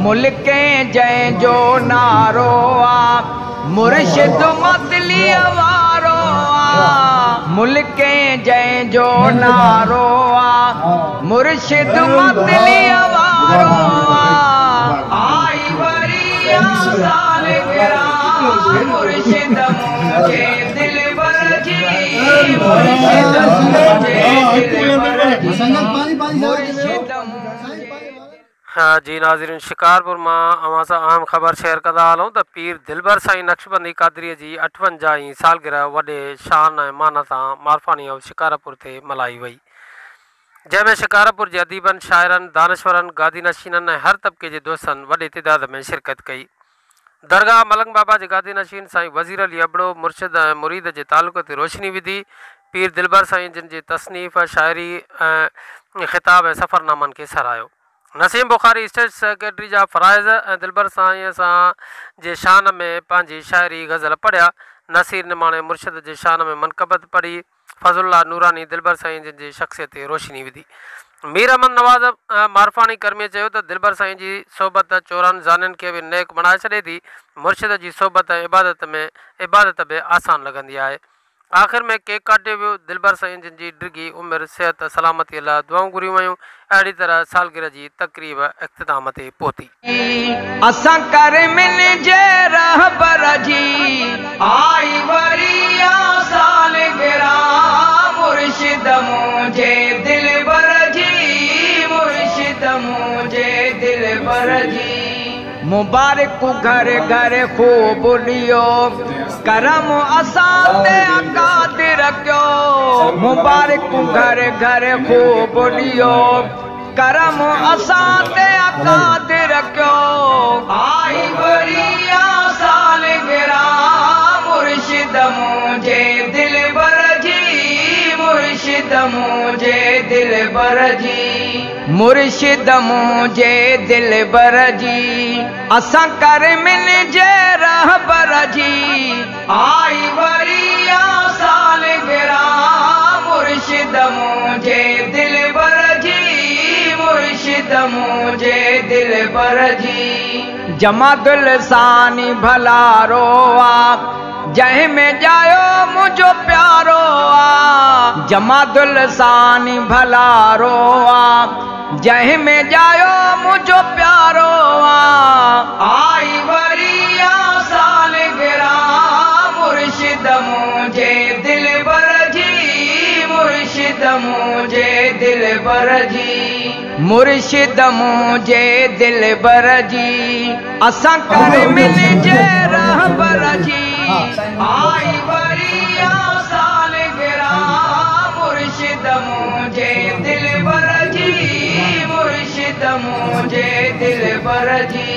मुल्के जंहिंजो नारो आ मुर्शिद मतली वारो आ मुल्के जंहिंजो नारो आ मुर्शिद मतली वारो आ आई वरी सालगिरह मुर्शिद मुझे दिलबर जी मुर्शिद मुझे दिलबर मुर्शिद। हाँ जी नाज़रीन, शिकारपुर मां अवां सां अहम ख़बर शेयर कंदा हलूं त पीर दिलबर साईं नक्शबंदी क़ादरीअ जी 58 सालगिरह वॾे शान ऐं माना सां मारफानी हाउस शिकारपुर ते मल्हाई वई, जंहिंमें शिकारपुर जे अदीबनि, शाइरनि, दानश्वरनि, गादी नशीननि ऐं हर तबिके जे दोस्तनि वॾे तइदाद में शिरकत कई। दरगाह मलंग बाबा जे गादी नशीन साईं वज़ीर अली अबड़ो मुर्शिद ऐं मुरीद जे तालुक़ ते रोशनी विधी। पीर दिलबर साईं जिन जी तसनीफ़, शाइरी ऐं ख़िताब ऐं सफ़रनामनि खे सराहियो। नसीम बुखारी स्टेट सेक्रेटरी जा फ़राइज़ ऐं दिलबर साईं सां जे शान में पंहिंजी शाइरी गज़ल पढ़िया। नसीर निमाणे मुर्शिद जे शान में मनक़बत पढ़ी। फज़ुल्ला नूरानी दिलबर साईं जिन जी शख़्सियत ते रोशनी विधी। मीर अहमद नवाज़ मारफानी कर्मी चयो त दिलबर साईं जी सोबत चोरनि ज़ानियुनि खे बि नेक बणाए छॾे थी। मुर्शिद जी सोबत ऐं इबादत बि आसान लॻंदी आहे। आख़िर में केक काटियो वियो। दिलबर साईं जिन जी डिघी उमिरि, सिहत, सलामतीअ लाइ दुआऊं घुरियूं वयूं। अहिड़ी तरह सालगिरह जी तक़रीब इख़्तिताम ते पहुती। असां कर मिन जे रहबर जी आई वरी सालगिरह मुर्शिद मुझे दिलबर जी मुर्शिद मुझे दिलबर जी। मुबारक घर घर खूब ॾियो करम असां ते अकादिर कयो। मुबारक घर घर खूब ॾियो करम असां ते अकादिर कयो। आई वरी सालगिरह मुर्शिद मुझे दिलबर जी मुर्शिद मुझे दिलबर जी मुर्शिद मुझे दिलबर जी। असां कर मिन जे रहबर जी आई वरी सालगिरह मुर्शिद मुझे दिलबर जी मुर्शिद मुझे दिलबर जी। जमातुल सानी भलारो आ जंहिं में जायो मुझो प्यारो आ। जमातुल सानी भलारो आ जंहिं में जायो मुझो प्यारो आ। आई वरी सालगिरह मुर्शिद मुझे दिलबर जी मुर्शिद मुझे दिलबर जी मुर्शिद मुझे दिलबर जी। असां कर मिन जे रहबर जी आई वरी सालगिरह मुर्शिद मुझे दिलबर जी मुर्शिद मुझे दिलबर जी।